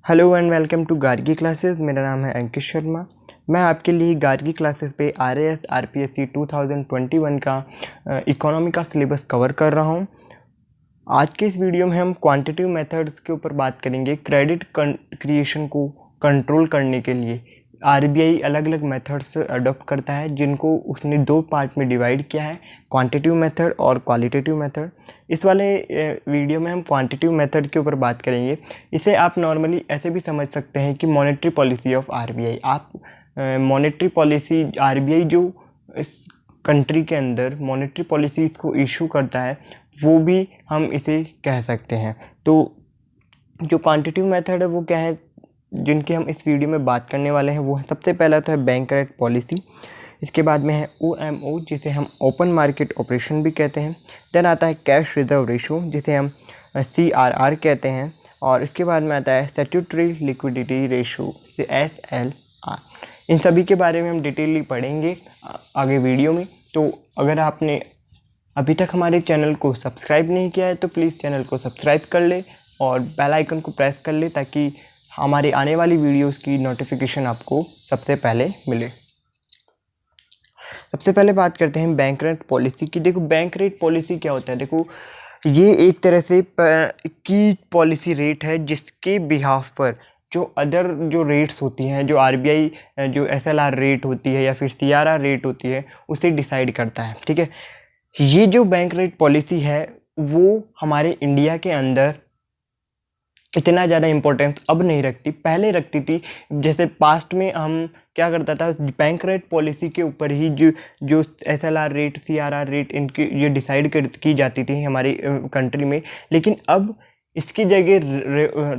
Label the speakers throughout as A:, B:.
A: Hello and welcome to Gargi classes. मेरा नाम है अंकित शर्मा। मैं आपके लिए गार्गी क्लासेस पे आरएएस आरपीएससी 2021 का इकोनॉमी का सिलेबस कवर कर रहा हूँ। आज के इस वीडियो में हम क्वांटिटेटिव मेथड्स के ऊपर बात करेंगे। क्रेडिट क्रिएशन को कंट्रोल करने के लिए आरबीआई अलग अलग मेथड्स अडॉप्ट करता है, जिनको उसने दो पार्ट में डिवाइड किया है, क्वांटिटेटिव मेथड और क्वालिटेटिव मेथड। इस वाले वीडियो में हम क्वांटिटेटिव मेथड के ऊपर बात करेंगे। इसे आप नॉर्मली ऐसे भी समझ सकते हैं कि मॉनेटरी पॉलिसी ऑफ आरबीआई। आप मॉनेटरी पॉलिसी आरबीआई जो इस कंट्री के अंदर मॉनेटरी पॉलिसी को इशू करता है, वो भी हम इसे कह सकते हैं। तो जो क्वांटिटेटिव मेथड है वो क्या है, जिनकी हम इस वीडियो में बात करने वाले हैं, वो है सबसे पहला तो है बैंक रेट पॉलिसी। इसके बाद में है ओएमओ, जिसे हम ओपन मार्केट ऑपरेशन भी कहते हैं। देन आता है कैश रिजर्व रेशो, जिसे हम सीआरआर कहते हैं। और इसके बाद में आता है स्टैट्यूटरी लिक्विडिटी रेशो, एसएलआर। इन सभी के बारे में हम डिटेलली पढ़ेंगे आगे वीडियो में। तो अगर आपने अभी तक हमारे चैनल को सब्सक्राइब नहीं किया है तो प्लीज़ चैनल को सब्सक्राइब कर ले और बेल आइकन को प्रेस कर ले, ताकि हमारी आने वाली वीडियोस की नोटिफिकेशन आपको सबसे पहले मिले। सबसे पहले बात करते हैं बैंक रेट पॉलिसी की। देखो, बैंक रेट पॉलिसी क्या होता है। देखो, ये एक तरह से की पॉलिसी रेट है जिसके बिहाफ पर जो अदर जो रेट्स होती हैं, जो आरबीआई जो एसएलआर रेट होती है या फिर सीआरआर रेट होती है, उसे डिसाइड करता है। ठीक है, ये जो बैंक रेट पॉलिसी है वो हमारे इंडिया के अंदर इतना ज़्यादा इम्पोर्टेंस अब नहीं रखती, पहले रखती थी। जैसे पास्ट में हम क्या करता था, बैंक रेट पॉलिसी के ऊपर ही जो एसएलआर रेट, सीआरआर रेट, इनकी ये डिसाइड की जाती थी हमारी कंट्री में। लेकिन अब इसकी जगह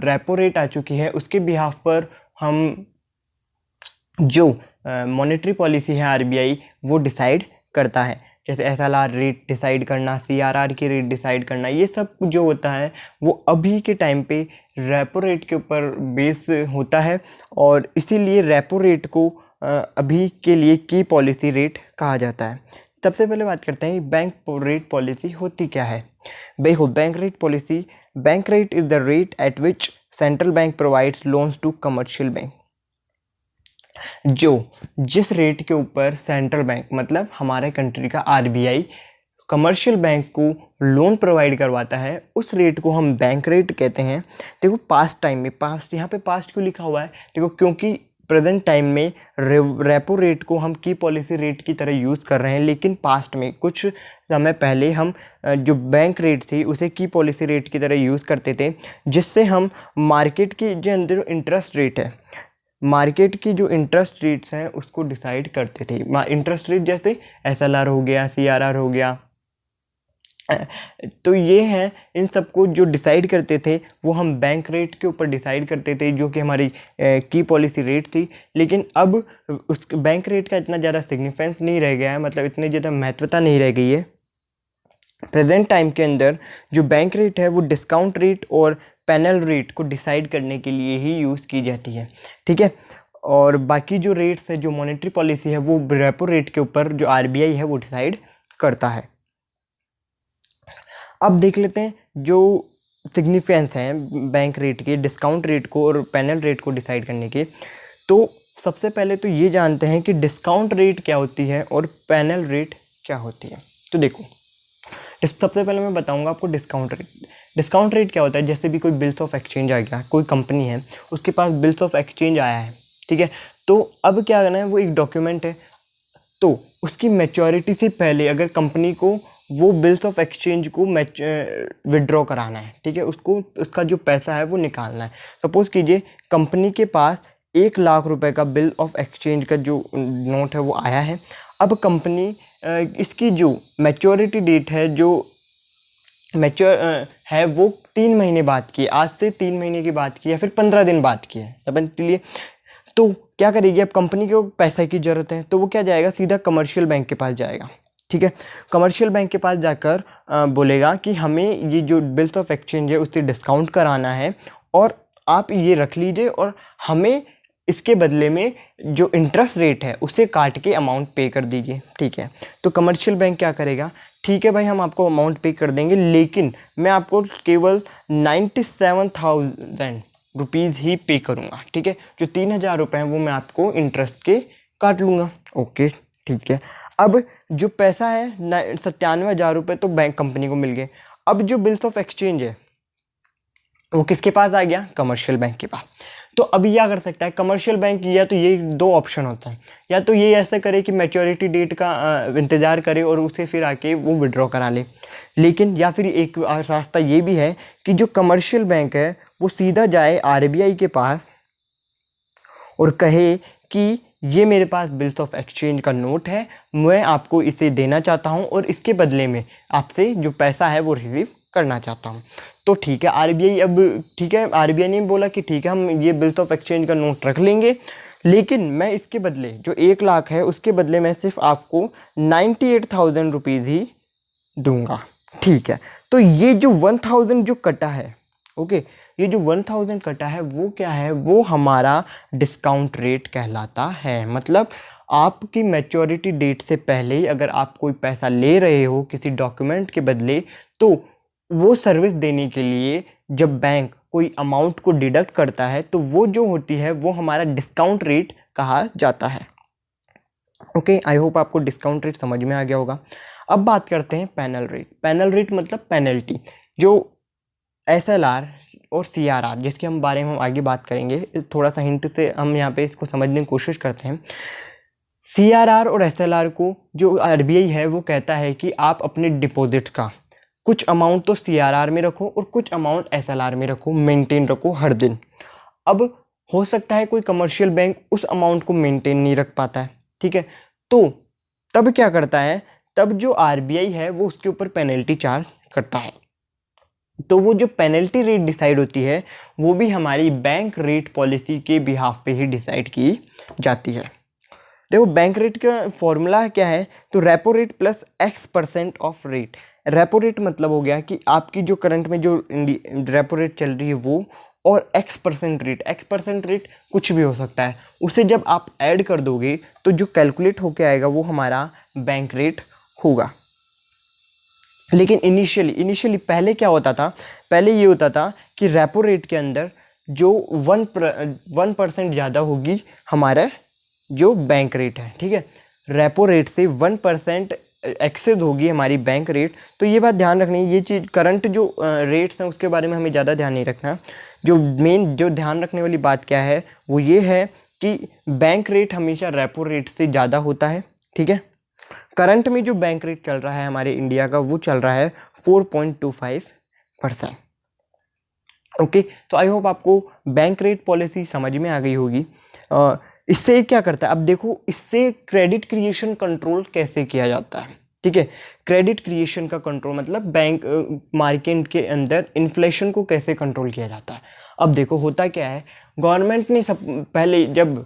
A: रेपो रेट आ चुकी है। उसके बिहाफ पर हम जो मॉनेटरी पॉलिसी है आरबीआई, वो डिसाइड करता है। जैसे एसएलआर रेट डिसाइड करना, सीआरआर की रेट डिसाइड करना, ये सब जो होता है वो अभी के टाइम पे रेपो रेट के ऊपर बेस होता है। और इसीलिए रेपो रेट को अभी के लिए की पॉलिसी रेट कहा जाता है। सबसे पहले बात करते हैं बैंक रेट पॉलिसी होती क्या है। देखो, bank rate policy, bank rate is the rate at which central bank provides loans to commercial bank. जिस रेट के ऊपर सेंट्रल बैंक, मतलब हमारे कंट्री का आरबीआई, कमर्शियल बैंक को लोन प्रोवाइड करवाता है, उस रेट को हम बैंक रेट कहते हैं। देखो, पास्ट टाइम में, पास्ट यहाँ पे पास्ट क्यों लिखा हुआ है, देखो क्योंकि प्रेजेंट टाइम में रेपो रेट को हम की पॉलिसी रेट की तरह यूज़ कर रहे हैं, लेकिन पास्ट में कुछ समय पहले हम जो बैंक रेट थी उसे की पॉलिसी रेट की तरह यूज़ करते थे, जिससे हम मार्केट के जो अंदर इंटरेस्ट रेट है, मार्केट की जो इंटरेस्ट रेट्स हैं उसको डिसाइड करते थे। इंटरेस्ट रेट जैसे एसएलआर हो गया, सीआरआर हो गया, तो ये हैं, इन सबको जो डिसाइड करते थे वो हम बैंक रेट के ऊपर डिसाइड करते थे, जो कि हमारी की पॉलिसी रेट थी। लेकिन अब उस बैंक रेट का इतना ज़्यादा सिग्निफिकेंस नहीं रह गया है, मतलब इतनी ज़्यादा महत्वता नहीं रह गई है। प्रेजेंट टाइम के अंदर जो बैंक रेट है वो डिस्काउंट रेट और पैनल रेट को डिसाइड करने के लिए ही यूज़ की जाती है। ठीक है, और बाकी जो रेट्स है, जो मॉनेटरी पॉलिसी है, वो रेपो रेट के ऊपर जो आरबीआई है वो डिसाइड करता है। अब देख लेते हैं जो सिग्निफिकेंस है बैंक रेट के, डिस्काउंट रेट को और पैनल रेट को डिसाइड करने के। तो सबसे पहले तो ये जानते हैं कि डिस्काउंट रेट क्या होती है और पैनल रेट क्या होती है। तो देखो, सबसे पहले मैं बताऊंगा आपको डिस्काउंट रेट। डिस्काउंट रेट क्या होता है, जैसे भी कोई बिल्स ऑफ एक्सचेंज आ गया, कोई कंपनी है उसके पास बिल्स ऑफ एक्सचेंज आया है, ठीक है, तो अब क्या करना है, वो एक डॉक्यूमेंट है, तो उसकी मैच्योरिटी से पहले अगर कंपनी को वो बिल्स ऑफ एक्सचेंज को विड्रॉ कराना है, ठीक है, उसको उसका जो पैसा है वो निकालना है। सपोज़ कीजिए कंपनी के पास 1 लाख रुपए का बिल ऑफ एक्सचेंज का जो नोट है वो आया है। अब कंपनी इसकी जो मैच्योरिटी डेट है, जो मैच्योर है, वो 3 महीने बाद की है, आज से 3 महीने की बात की है, फिर 15 दिन बाद की है, समझ लिए। तो क्या करेगी, अब कंपनी को पैसे की ज़रूरत है, तो वो क्या जाएगा, सीधा कमर्शियल बैंक के पास जाएगा। ठीक है, कमर्शियल बैंक के पास जाकर बोलेगा कि हमें ये जो बिल्स ऑफ एक्सचेंज है उससे डिस्काउंट कराना है और आप ये रख लीजिए, और हमें इसके बदले में जो इंटरेस्ट रेट है उसे काट के अमाउंट पे कर दीजिए। ठीक है, तो कमर्शियल बैंक क्या करेगा, ठीक है भाई, हम आपको अमाउंट पे कर देंगे, लेकिन मैं आपको केवल 97,000 रुपीज़ ही पे करूँगा, ठीक है। जो 3,000 रुपये हैं वो मैं आपको इंटरेस्ट के काट लूँगा, ओके ठीक है। अब जो पैसा है 97,000 रुपये तो बैंक कंपनी को मिल गए। अब जो बिल्स ऑफ एक्सचेंज है वो किसके पास आ गया, कमर्शियल बैंक के पास। तो अभी क्या कर सकता है कमर्शियल बैंक, या तो ये दो ऑप्शन होता है, या तो ये ऐसा करे कि मैच्योरिटी डेट का इंतज़ार करे और उसे फिर आके वो विड्रॉ करा ले। लेकिन या फिर एक रास्ता ये भी है कि जो कमर्शियल बैंक है वो सीधा जाए आरबीआई के पास और कहे कि ये मेरे पास बिल्स ऑफ एक्सचेंज का नोट है, मैं आपको इसे देना चाहता हूँ और इसके बदले में आपसे जो पैसा है वो रिसीव करना चाहता हूँ। तो ठीक है, आरबीआई अब ठीक है, आरबीआई ने बोला कि ठीक है हम ये बिल्स ऑफ एक्सचेंज का नोट रख लेंगे, लेकिन मैं इसके बदले जो 1 लाख है उसके बदले मैं सिर्फ आपको 98,000 रुपीज़ ही दूंगा, ठीक है। तो ये जो 1,000 जो कटा है, ओके, ये जो 1,000 कटा है वो क्या है, वो हमारा डिस्काउंट रेट कहलाता है। मतलब आपकी मैच्योरिटी डेट से पहले ही अगर आप कोई पैसा ले रहे हो किसी डॉक्यूमेंट के बदले, तो वो सर्विस देने के लिए जब बैंक कोई अमाउंट को डिडक्ट करता है तो वो जो होती है वो हमारा डिस्काउंट रेट कहा जाता है। ओके, आई होप आपको डिस्काउंट रेट समझ में आ गया होगा। अब बात करते हैं पैनल रेट। पैनल रेट मतलब पेनल्टी। जो एसएलआर और सीआरआर जिसके हम बारे में हम आगे बात करेंगे, थोड़ा सा हिंट से हम यहाँ पे इसको समझने की कोशिश करते हैं। सीआरआर और एसएलआर को जो आरबीआई है वो कहता है कि आप अपने डिपॉजिट का कुछ अमाउंट तो सीआरआर में रखो और कुछ अमाउंट एसएलआर में रखो, मेंटेन रखो हर दिन। अब हो सकता है कोई कमर्शियल बैंक उस अमाउंट को मेंटेन नहीं रख पाता है, ठीक है, तो तब क्या करता है, तब जो आरबीआई है वो उसके ऊपर पेनल्टी चार्ज करता है। तो वो जो पेनल्टी रेट डिसाइड होती है वो भी हमारी बैंक रेट पॉलिसी के बिहाफ पे ही डिसाइड की जाती है। देखो बैंक रेट का फॉर्मूला क्या है, तो repo rate plus X% of rate. Repo rate मतलब हो गया कि आपकी जो करंट में जो रेपो रेट चल रही है वो, और X% रेट, X% रेट कुछ भी हो सकता है, उसे जब आप ऐड कर दोगे तो जो कैलकुलेट होके आएगा वो हमारा बैंक रेट होगा। लेकिन इनिशियली पहले क्या होता था, पहले ये होता था कि रेपो रेट के अंदर जो 1% ज़्यादा होगी हमारा जो बैंक रेट है, ठीक है, रेपो रेट से 1% एक्सेस होगी हमारी बैंक रेट। तो ये बात ध्यान रखनी है, ये चीज़ करंट जो रेट्स हैं उसके बारे में हमें ज़्यादा ध्यान नहीं रखना। जो मेन जो ध्यान रखने वाली बात क्या है वो ये है कि बैंक रेट हमेशा रेपो रेट से ज़्यादा होता है, ठीक है। करंट में जो बैंक रेट चल रहा है हमारे इंडिया का वो चल रहा है 4.25%। ओके, तो आई होप आपको बैंक रेट पॉलिसी समझ में आ गई होगी। इससे क्या करता है, अब देखो इससे क्रेडिट क्रिएशन कंट्रोल कैसे किया जाता है, ठीक है। क्रेडिट क्रिएशन का कंट्रोल मतलब बैंक मार्केट के अंदर इन्फ्लेशन को कैसे कंट्रोल किया जाता है। अब देखो होता क्या है, गवर्नमेंट ने सब पहले जब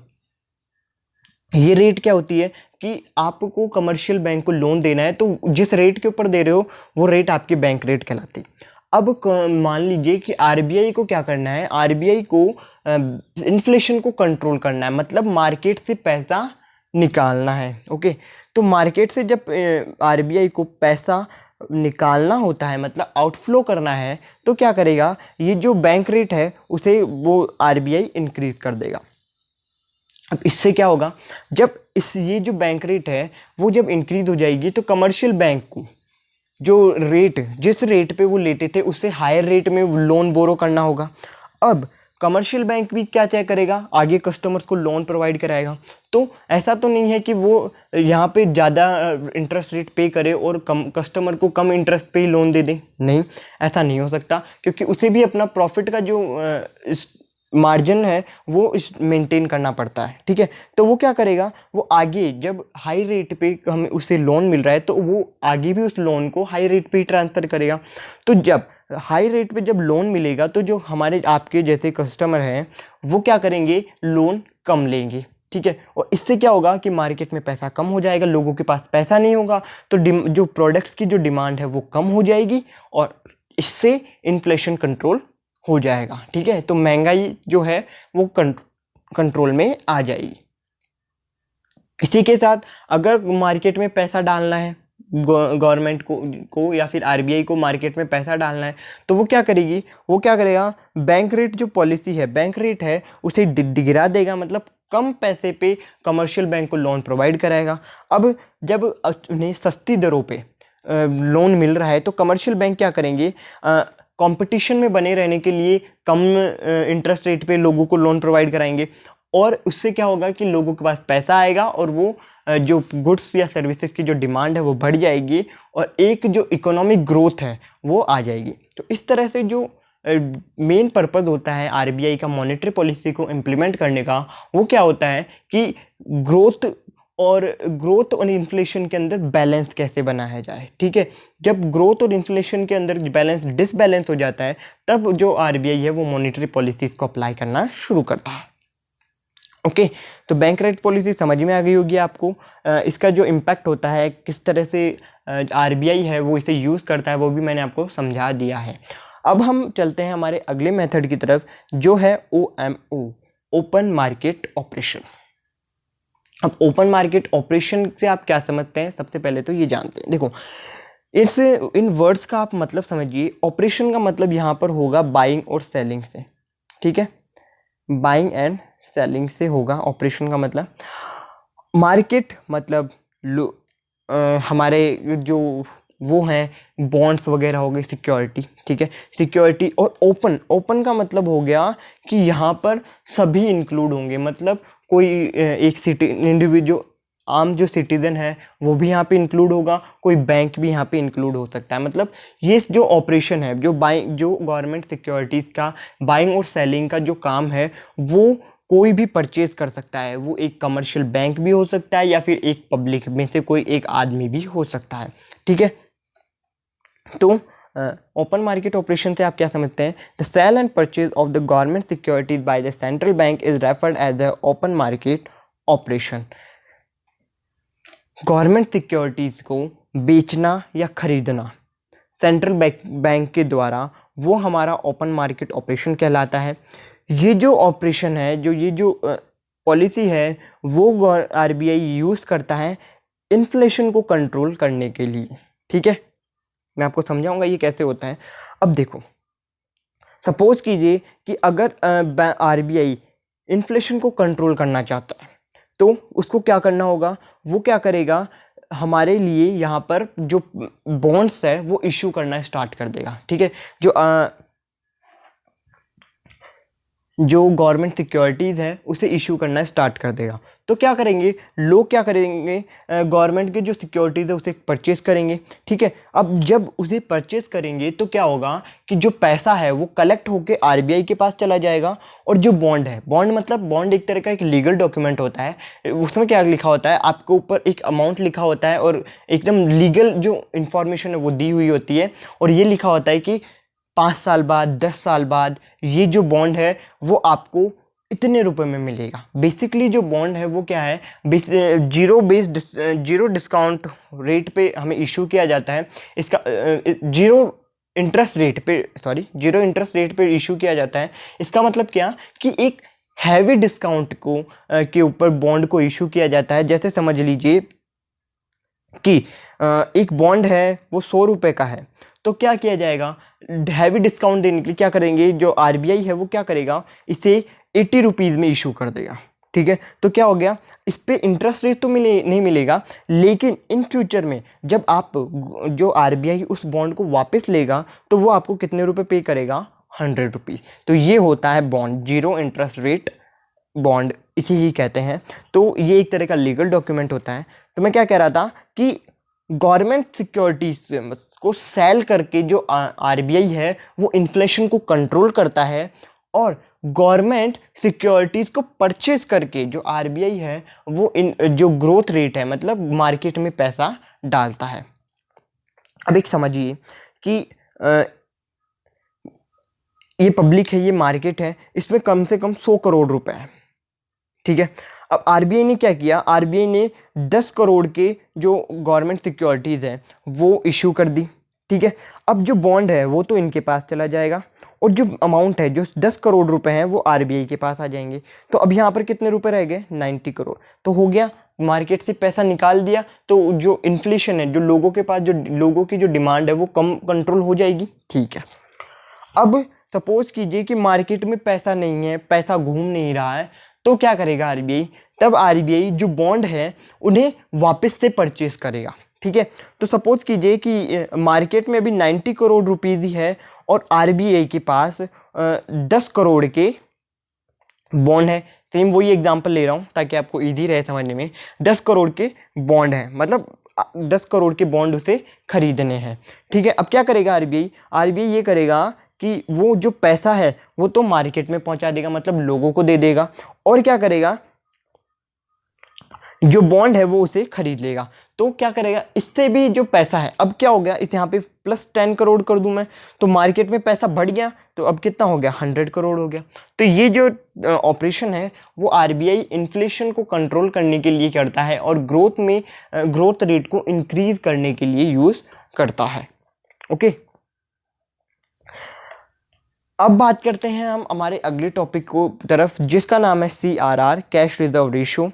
A: ये रेट क्या होती है कि आपको कमर्शियल बैंक को लोन देना है तो जिस रेट के ऊपर दे रहे हो वो रेट आपकी बैंक रेट कहलाती है। अब मान लीजिए कि आरबीआई को क्या करना है, आरबीआई को इन्फ्लेशन को कंट्रोल करना है, मतलब मार्केट से पैसा निकालना है। ओके, तो मार्केट से जब आरबीआई को पैसा निकालना होता है मतलब आउटफ्लो करना है, तो क्या करेगा, ये जो बैंक रेट है उसे वो आरबीआई इंक्रीज कर देगा। अब इससे क्या होगा, जब ये जो बैंक रेट है वो जब इंक्रीज हो जाएगी तो कमर्शियल बैंक को जो रेट जिस रेट पे वो लेते थे उससे हायर रेट में लोन बोरो करना होगा। अब कमर्शियल बैंक भी क्या क्या करेगा, आगे कस्टमर्स को लोन प्रोवाइड कराएगा। तो ऐसा तो नहीं है कि वो यहाँ पे ज़्यादा इंटरेस्ट रेट पे करे और कस्टमर को कम इंटरेस्ट पे ही लोन दे दे, नहीं, ऐसा नहीं हो सकता, क्योंकि उसे भी अपना प्रॉफिट का जो मार्जिन है वो मेंटेन करना पड़ता है, ठीक है। तो वो क्या करेगा, वो आगे जब हाई रेट पे हमें उसे लोन मिल रहा है तो वो आगे भी उस लोन को हाई रेट पे ही ट्रांसफ़र करेगा। तो जब हाई रेट पे जब लोन मिलेगा तो जो हमारे आपके जैसे कस्टमर हैं वो क्या करेंगे, लोन कम लेंगे, ठीक है। और इससे क्या होगा कि मार्केट में पैसा कम हो जाएगा, लोगों के पास पैसा नहीं होगा तो जो प्रोडक्ट्स की जो डिमांड है वो कम हो जाएगी और इससे इन्फ्लेशन कंट्रोल हो जाएगा, ठीक है। तो महंगाई जो है वो कंट्रोल में आ जाएगी। इसी के साथ अगर मार्केट में पैसा डालना है, गवर्नमेंट को या फिर आरबीआई को मार्केट में पैसा डालना है, तो वो क्या करेगी, वो क्या करेगा, बैंक रेट जो पॉलिसी है, बैंक रेट है उसे गिरा देगा, मतलब कम पैसे पे कमर्शियल बैंक को लोन प्रोवाइड कराएगा। अब जब उन्हें सस्ती दरों पे लोन मिल रहा है तो कमर्शियल बैंक क्या करेंगे, कंपटीशन में बने रहने के लिए कम इंटरेस्ट रेट पे लोगों को लोन प्रोवाइड कराएंगे, और उससे क्या होगा कि लोगों के पास पैसा आएगा और वो जो गुड्स या सर्विसेज की जो डिमांड है वो बढ़ जाएगी और एक जो इकोनॉमिक ग्रोथ है वो आ जाएगी। तो इस तरह से जो मेन पर्पस होता है आरबीआई का मॉनेटरी पॉलिसी को इम्प्लीमेंट करने का, वो क्या होता है कि ग्रोथ और इन्फ्लेशन के अंदर बैलेंस कैसे बनाया जाए। ठीक है, जब ग्रोथ और इन्फ्लेशन के अंदर बैलेंस डिसबैलेंस हो जाता है तब जो आरबीआई है वो मॉनेटरी पॉलिसीज को अप्लाई करना शुरू करता है। ओके, तो बैंक रेट पॉलिसी समझ में आ गई होगी आपको। इसका जो इम्पैक्ट होता है, किस तरह से आरबीआई है वो इसे यूज़ करता है, वो भी मैंने आपको समझा दिया है। अब हम चलते हैं हमारे अगले मेथड की तरफ, जो है OMO, ओपन मार्केट ऑपरेशन। अब ओपन मार्केट ऑपरेशन से आप क्या समझते हैं, सबसे पहले तो ये जानते हैं। देखो, इन वर्ड्स का आप मतलब समझिए। ऑपरेशन का मतलब यहाँ पर होगा बाइंग और सेलिंग से। ठीक है, बाइंग एंड सेलिंग से होगा ऑपरेशन का मतलब। मार्केट मतलब हमारे जो वो हैं बॉन्ड्स वगैरह हो गए, सिक्योरिटी। ठीक है, सिक्योरिटी। और ओपन का मतलब हो गया कि यहाँ पर सभी इंक्लूड होंगे, मतलब कोई एक इंडिविजुअल आम जो सिटीजन है वो भी यहाँ पे इंक्लूड होगा, कोई बैंक भी यहाँ पे इंक्लूड हो सकता है। मतलब ये जो ऑपरेशन है, जो गवर्नमेंट सिक्योरिटीज़ का बाइंग और सेलिंग का जो काम है, वो कोई भी परचेज कर सकता है। वो एक कमर्शियल बैंक भी हो सकता है या फिर एक पब्लिक में से कोई एक आदमी भी हो सकता है। ठीक है, तो ओपन मार्केट ऑपरेशन से आप क्या समझते हैं, the sale and purchase of the government securities by the central bank is referred as the open market operation. Government securities को बेचना या खरीदना सेंट्रल बैंक के द्वारा, वो हमारा ओपन मार्केट ऑपरेशन कहलाता है। ये जो ऑपरेशन है, ये जो पॉलिसी है, वो आरबीआई यूज़ करता है इन्फ्लेशन को कंट्रोल करने के लिए। ठीक है, मैं आपको समझाऊंगा ये कैसे होता है। अब देखो, सपोज कीजिए कि अगर आरबीआई इन्फ्लेशन को कंट्रोल करना चाहता है तो उसको क्या करना होगा, वो क्या करेगा, हमारे लिए यहाँ पर जो बॉन्ड्स है वो इशू करना स्टार्ट कर देगा। ठीक है, जो गवर्नमेंट सिक्योरिटीज़ है उसे इशू करना स्टार्ट कर देगा। तो क्या करेंगे लोग, क्या करेंगे, गवर्नमेंट के जो सिक्योरिटीज़ है उसे परचेज़ करेंगे। ठीक है, अब जब उसे परचेज़ करेंगे तो क्या होगा कि जो पैसा है वो कलेक्ट होके आरबीआई के पास चला जाएगा, और जो बॉन्ड है, बॉन्ड मतलब बॉन्ड एक तरह का एक लीगल डॉक्यूमेंट होता है। उसमें क्या लिखा होता है, आपके ऊपर एक अमाउंट लिखा होता है और एकदम लीगल जो इन्फॉर्मेशन है वो दी हुई होती है, और ये लिखा होता है कि 5 साल बाद, 10 साल बाद ये जो बॉन्ड है वो आपको इतने रुपए में मिलेगा। बेसिकली जो बॉन्ड है वो क्या है, जीरो डिस्काउंट रेट पे हमें इशू किया जाता है। इसका जीरो इंटरेस्ट रेट पे इशू किया जाता है। इसका मतलब क्या कि एक हैवी डिस्काउंट को के ऊपर बॉन्ड को इशू किया जाता है। जैसे समझ लीजिए कि एक बॉन्ड है वो 100 रुपये का है, तो क्या किया जाएगा, हैवी डिस्काउंट देने के लिए क्या करेंगे, जो आरबीआई है वो क्या करेगा, इसे 80 रुपीज़ में इशू कर देगा। ठीक है, तो क्या हो गया, इस पर इंटरेस्ट रेट तो नहीं मिलेगा, लेकिन इन फ्यूचर में जब आप जो आरबीआई उस बॉन्ड को वापस लेगा तो वो आपको कितने रुपए पे करेगा, 100 रुपीज़। तो ये होता है bond, zero interest rate bond, इसी ही कहते हैं। तो ये एक तरह का लीगल डॉक्यूमेंट होता है। तो मैं क्या कह रहा था कि गवर्नमेंट सिक्योरिटीज को सेल करके जो आरबीआई है वो इन्फ्लेशन को कंट्रोल करता है, और गवर्नमेंट सिक्योरिटीज़ को परचेज करके जो आरबीआई है वो जो ग्रोथ रेट है, मतलब मार्केट में पैसा डालता है। अब एक समझिए कि ये पब्लिक है, ये मार्केट है, इसमें कम से कम 100 करोड़ रुपए है। ठीक है, अब आरबीआई ने क्या किया, आरबीआई ने 10 करोड़ के जो गवर्नमेंट सिक्योरिटीज़ है वो इशू कर दी। ठीक है, अब जो बॉन्ड है वो तो इनके पास चला जाएगा, और जो अमाउंट है, जो 10 करोड़ रुपए हैं, वो आरबीआई के पास आ जाएंगे। तो अब यहाँ पर कितने रुपए रह गए, 90 करोड़। तो हो गया मार्केट से पैसा निकाल दिया तो जो इन्फ्लेशन है, जो लोगों के पास जो लोगों की जो डिमांड है वो कम कंट्रोल हो जाएगी। ठीक है, अब सपोज कीजिए कि मार्केट में पैसा नहीं है, पैसा घूम नहीं रहा है, तो क्या करेगा आरबीआई? तब आरबीआई जो बॉन्ड है उन्हें वापस से परचेज करेगा। ठीक है, तो सपोज कीजिए कि मार्केट में अभी 90 करोड़ रुपीज़ ही है और आरबीआई के पास 10 करोड़ के बॉन्ड है। सेम वही एग्जांपल ले रहा हूँ ताकि आपको इजी रहे समझने में। 10 करोड़ के बॉन्ड है, मतलब 10 करोड़ के बॉन्ड उसे खरीदने हैं। ठीक है, अब क्या करेगा आरबीआई? आरबीआई ये करेगा कि वो जो पैसा है वो तो मार्केट में पहुंचा देगा, मतलब लोगों को दे देगा, और क्या करेगा, जो बॉन्ड है वो उसे खरीद लेगा। तो क्या करेगा, इससे भी जो पैसा है, अब क्या हो गया, इस यहाँ पे प्लस 10 करोड़ कर दूं मैं, तो मार्केट में पैसा बढ़ गया, तो अब कितना हो गया, 100 करोड़ हो गया। तो ये जो ऑपरेशन है वो आरबीआई इन्फ्लेशन को कंट्रोल करने के लिए करता है और ग्रोथ रेट को इंक्रीज करने के लिए यूज़ करता है। ओके, अब बात करते हैं हम हमारे अगले टॉपिक को तरफ, जिसका नाम है CRR, कैश रिजर्व रेशियो।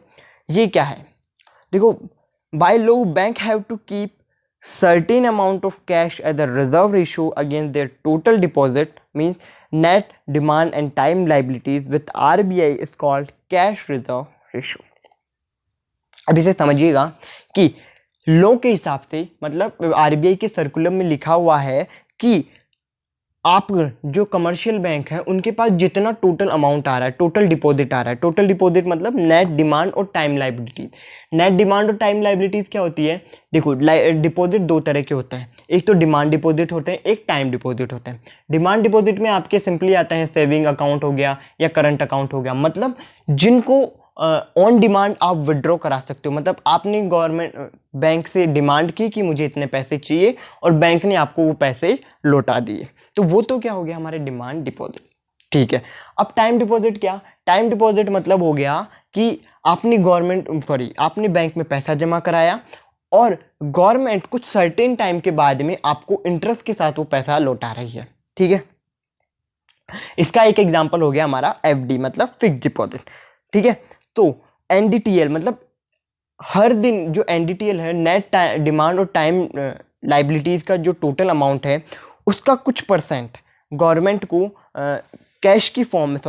A: ये क्या है? देखो, by law bank have to keep certain amount of cash as a reserve ratio against their total deposit, means net demand and time liabilities with RBI is called cash reserve ratio. अब इसे समझिएगा कि law के हिसाब से, मतलब RBI के circular में लिखा हुआ है कि आप जो कमर्शियल बैंक है उनके पास जितना टोटल अमाउंट आ रहा है, टोटल डिपॉजिट आ रहा है, टोटल डिपॉजिट मतलब नेट डिमांड और टाइम लाइबिलिटीज। नेट डिमांड और टाइम लाइबिलिटीज क्या होती है? देखो, डिपॉजिट दो तरह के होते हैं, एक तो डिमांड डिपॉजिट होते हैं, एक टाइम डिपॉजिट होते हैं। डिमांड डिपॉजिट में आपके सिंपली आते हैं सेविंग अकाउंट हो गया या करंट अकाउंट हो गया, मतलब जिनको ऑन डिमांड आप विड्रॉ करा सकते हो, मतलब आपने गवर्नमेंट बैंक से डिमांड की कि मुझे इतने पैसे चाहिए और बैंक ने आपको वो पैसे लौटा दिए, तो वो तो क्या हो गया, हमारे डिमांड डिपॉजिट। ठीक है, अब टाइम डिपॉजिट क्या? टाइम डिपॉजिट मतलब हो गया कि आपने बैंक में पैसा जमा कराया और गवर्नमेंट कुछ सर्टेन टाइम के बाद में आपको इंटरेस्ट के साथ वो पैसा लौटा रही है। ठीक है, इसका एक एग्जांपल हो गया हमारा एफडी, मतलब फिक्स डिपॉजिट। ठीक है, तो एनडीटीएल मतलब हर दिन जो एनडीटीएल है, नेट डिमांड और टाइम लाइबिलिटीज का जो टोटल अमाउंट है उसका कुछ परसेंट गवर्नमेंट को कैश की फॉर्म में,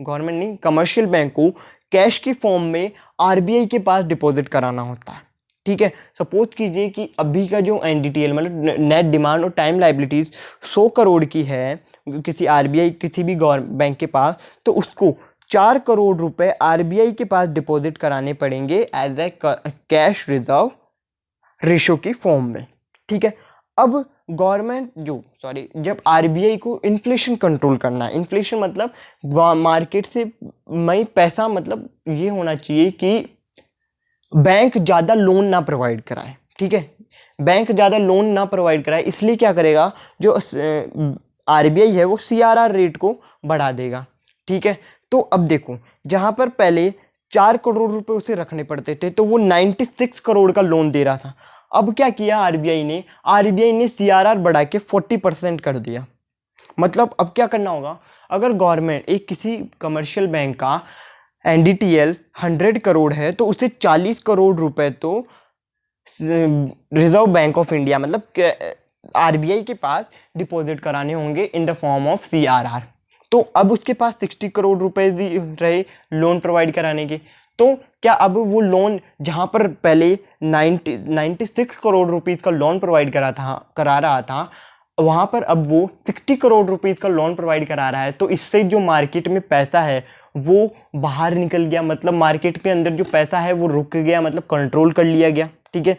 A: गवर्नमेंट नहीं, कमर्शियल बैंक को कैश की फॉर्म में आरबीआई के पास डिपॉजिट कराना होता है। ठीक है, सपोज कीजिए कि अभी का जो एनडीटीएल मतलब नेट डिमांड और टाइम लाइबिलिटीज 100 करोड़ की है किसी आरबीआई किसी भी गवर्नमेंट बैंक के पास, तो उसको 4 करोड़ रुपए आरबीआई के पास डिपॉजिट कराने पड़ेंगे as a cash reserve ratio की फॉर्म में। ठीक है, अब जब आरबीआई को इन्फ्लेशन कंट्रोल करना है, इन्फ्लेशन मतलब मार्केट से मई पैसा, मतलब ये होना चाहिए कि बैंक ज़्यादा लोन ना प्रोवाइड कराए। ठीक है, बैंक ज़्यादा लोन ना प्रोवाइड कराए, इसलिए क्या करेगा, जो आरबीआई है वो सीआरआर रेट को बढ़ा देगा। ठीक है, तो अब देखो, जहाँ पर पहले 4 करोड़ रुपए उसे रखने पड़ते थे तो वो 96 करोड़ का लोन दे रहा था। अब क्या किया आरबीआई ने सीआरआर बढ़ा के 40% कर दिया। मतलब अब क्या करना होगा, अगर गवर्नमेंट एक किसी कमर्शियल बैंक का एनडीटीएल 100 करोड़ है तो उसे 40 करोड़ रुपए तो रिजर्व बैंक ऑफ इंडिया मतलब आरबीआई के पास डिपॉजिट कराने होंगे in the form of CRR. तो अब उसके पास 60 करोड़ रुपए रहे लोन प्रोवाइड कराने के, तो क्या अब वो लोन जहां पर पहले 96 करोड़ रुपीस का लोन प्रोवाइड करा रहा था, वहां पर अब वो 60 करोड़ रुपीस का लोन प्रोवाइड करा रहा है, तो इससे जो मार्केट में पैसा है वो बाहर निकल गया, मतलब मार्केट के अंदर जो पैसा है वो रुक गया, मतलब कंट्रोल कर लिया गया। ठीक है,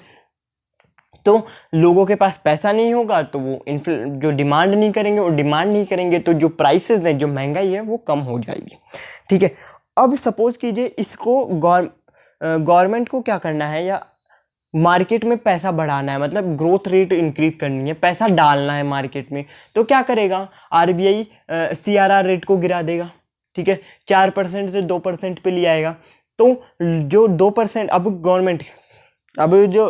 A: तो लोगों के पास पैसा नहीं होगा तो वो जो डिमांड नहीं करेंगे, और डिमांड नहीं करेंगे तो जो प्राइसेस हैं, जो महंगाई है वो कम हो जाएगी। ठीक है, अब सपोज कीजिए इसको गवर्नमेंट को क्या करना है, या मार्केट में पैसा बढ़ाना है, मतलब ग्रोथ रेट इंक्रीज करनी है, पैसा डालना है मार्केट में, तो क्या करेगा आरबीआई सीआरआर रेट को गिरा देगा। ठीक है, 4% से 2% पे ले आएगा, तो जो 2% अब जो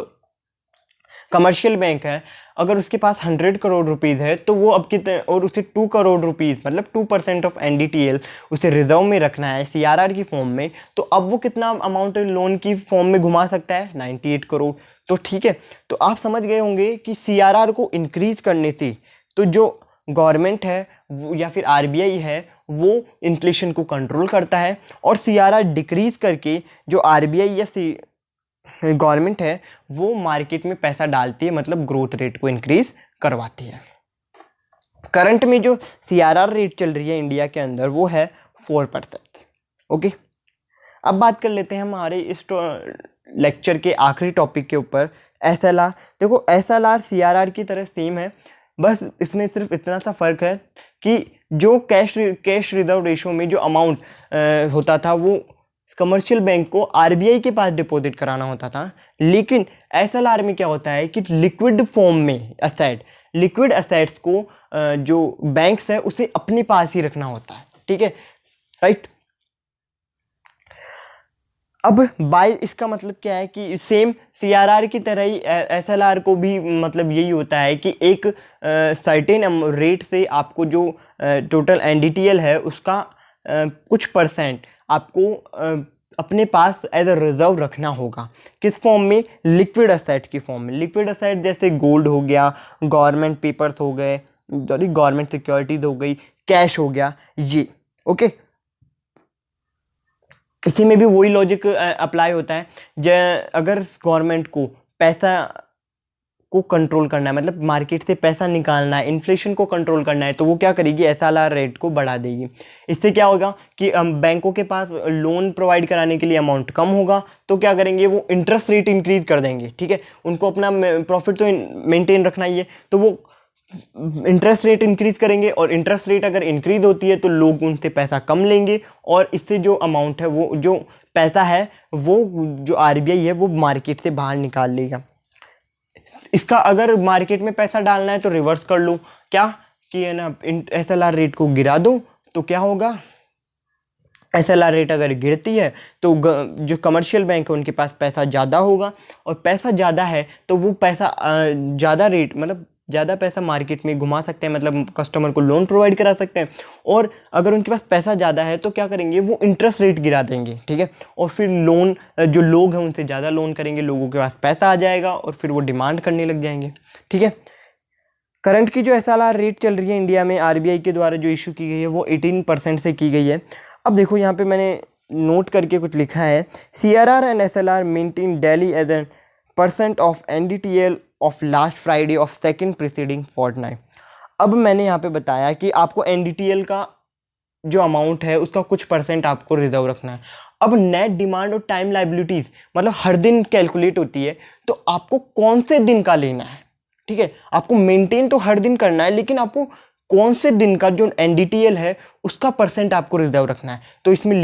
A: कमर्शियल बैंक है, अगर उसके पास 100 करोड़ रुपीज़ है तो वो अब कितने, और उसे 2 करोड़ रुपीज़ मतलब 2% ऑफ NDTL उसे रिजर्व में रखना है CRR की फॉर्म में, तो अब वो कितना अमाउंट लोन की फॉर्म में घुमा सकता है? 98 करोड़। तो ठीक है, तो आप समझ गए होंगे कि CRR को इंक्रीज करने से तो जो गवर्नमेंट है या फिर RBI है वो इन्फ्लेशन को कंट्रोल करता है, और CRR डिक्रीज करके जो RBI या गवर्नमेंट है वो मार्केट में पैसा डालती है, मतलब ग्रोथ रेट को इंक्रीज करवाती है। करंट में जो CRR रेट चल रही है इंडिया के अंदर वो है 4%। ओके, अब बात कर लेते हैं हमारे इस लेक्चर के आखिरी टॉपिक के ऊपर, SLR। देखो SLR CRR की तरह सेम है, बस इसमें सिर्फ इतना सा फ़र्क है कि जो कैश रिजर्व रेशो में जो अमाउंट होता था वो कमर्शियल बैंक को RBI के पास डिपॉजिट कराना होता था, लेकिन SLR में क्या होता है कि लिक्विड फॉर्म में लिक्विड असेट्स को जो बैंक्स है उसे अपने पास ही रखना होता है। ठीक है, राइट। अब बाय इसका मतलब क्या है कि सेम CRR की तरह ही SLR को भी मतलब यही होता है कि एक सर्टेन रेट से आपको जो टोटल NDTL है उसका कुछ परसेंट आपको अपने पास एज अ रिजर्व रखना होगा। किस फॉर्म में? लिक्विड असेट की फॉर्म में। लिक्विड असेट जैसे गोल्ड हो गया, गवर्नमेंट पेपर्स हो गए, सॉरी गवर्नमेंट सिक्योरिटीज हो गई, कैश हो गया, ये। ओके, इसी में भी वही लॉजिक अप्लाई होता है। अगर गवर्नमेंट को पैसा को कंट्रोल करना है, मतलब मार्केट से पैसा निकालना है, इन्फ्लेशन को कंट्रोल करना है, तो वो क्या करेगी? SLR रेट को बढ़ा देगी। इससे क्या होगा कि बैंकों के पास लोन प्रोवाइड कराने के लिए अमाउंट कम होगा, तो क्या करेंगे? वो इंटरेस्ट रेट इंक्रीज कर देंगे। ठीक है, उनको अपना प्रॉफिट तो मेंटेन रखना ही है, तो वो इंटरेस्ट रेट इंक्रीज करेंगे, और इंटरेस्ट रेट अगर इंक्रीज होती है तो लोग उनसे पैसा कम लेंगे, और इससे जो अमाउंट है वो जो पैसा है वो जो RBI है वो मार्केट से बाहर निकाल लेगा। इसका अगर मार्केट में पैसा डालना है तो रिवर्स कर लो, क्या कि है ना, SLR रेट को गिरा दो, तो क्या होगा? SLR रेट अगर गिरती है तो जो कमर्शियल बैंक है उनके पास पैसा ज़्यादा होगा, और पैसा ज़्यादा है तो वो पैसा ज़्यादा रेट मतलब ज़्यादा पैसा मार्केट में घुमा सकते हैं, मतलब कस्टमर को लोन प्रोवाइड करा सकते हैं। और अगर उनके पास पैसा ज़्यादा है तो क्या करेंगे? वो इंटरेस्ट रेट गिरा देंगे। ठीक है, और फिर लोन जो लोग हैं उनसे ज़्यादा लोन करेंगे, लोगों के पास पैसा आ जाएगा और फिर वो डिमांड करने लग जाएंगे। ठीक है, करंट की जो SLR रेट चल रही है इंडिया में RBI के द्वारा जो इशू की गई है वो 18% से की गई है। अब देखो यहाँ पे मैंने नोट करके कुछ लिखा है, CRR and SLR maintain daily as an % of NDTL of last Friday of second preceding fortnight. अब मैंने यहाँ पे बताया कि आपको NDTL का जो अमाउंट है उसका कुछ % आपको रिजर्व रखना है। अब नेट डिमांड और टाइम लाइबिलिटीज मतलब हर दिन कैलकुलेट होती है, तो आपको कौन से दिन का लेना है? ठीक है, आपको मेंटेन तो हर दिन करना है, लेकिन आपको कौन से दिन का जो NDTL है उसका % आपको रिजर्व रखना है। तो इसमें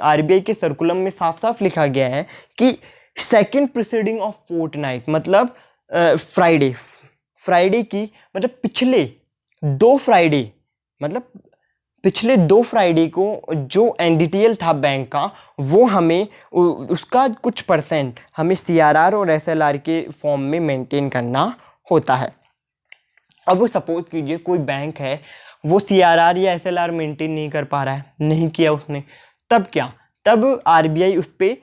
A: RBI के सर्कुलम में साफ साफ लिखा गया है कि सेकेंड प्रीसीडिंग ऑफ फोर्टनाइट, मतलब फ्राइडे की मतलब पिछले दो फ्राइडे को जो NDTL था बैंक का वो हमें उसका कुछ % हमें CRR और SLR के फॉर्म में मेंटेन करना होता है। अब वो सपोज कीजिए कोई बैंक है वो CRR या SLR मेंटेन नहीं कर पा रहा है, नहीं किया उसने, तब क्या? तब RBI उस पर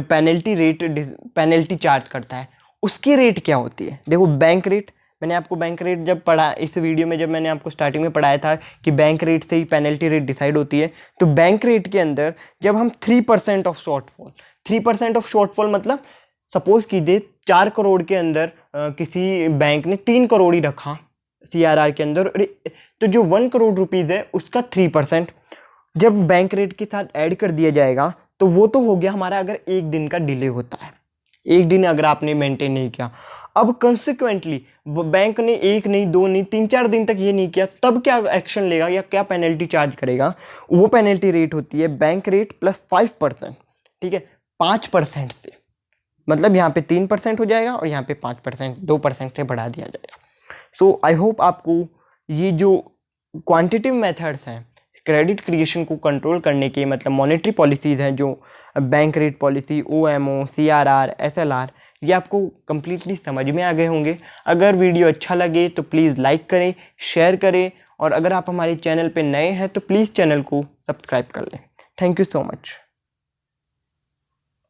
A: पेनल्टी चार्ज करता है। उसकी रेट क्या होती है? देखो, बैंक रेट, मैंने आपको बैंक रेट जब पढ़ा इस वीडियो में, जब मैंने आपको स्टार्टिंग में पढ़ाया था कि बैंक रेट से ही पेनल्टी रेट डिसाइड होती है, तो बैंक रेट के अंदर जब हम 3% ऑफ शॉर्टफॉल, 3% ऑफ शॉर्टफॉल मतलब सपोज कीजिए 4 करोड़ के अंदर किसी बैंक ने 3 करोड़ ही रखा CRR के अंदर, तो जो 1 करोड़ रुपीज़ है उसका 3% जब बैंक रेट के साथ ऐड कर दिया जाएगा तो वो तो हो गया हमारा अगर एक दिन का डिले होता है, एक दिन अगर आपने मेंटेन नहीं किया। अब कंसिक्वेंटली बैंक ने 1 नहीं 2 नहीं 3-4 दिन तक ये नहीं किया, तब क्या एक्शन लेगा या क्या पेनल्टी चार्ज करेगा? वो पेनल्टी रेट होती है बैंक रेट प्लस 5%। ठीक है, 5% से, मतलब यहाँ पे 3% हो जाएगा और यहाँ पे 5%, 2% से बढ़ा दिया जाएगा। सो आई होप आपको ये जो क्वांटिटिव मेथड्स हैं क्रेडिट क्रिएशन को कंट्रोल करने के, मतलब मॉनेटरी पॉलिसीज़ हैं जो bank rate policy, OMO, CRR, SLR, ये आपको कम्प्लीटली समझ में आ गए होंगे। अगर वीडियो अच्छा लगे तो प्लीज़ लाइक करें, शेयर करें, और अगर आप हमारे चैनल पे नए हैं तो प्लीज़ चैनल को सब्सक्राइब कर लें। Thank you so much.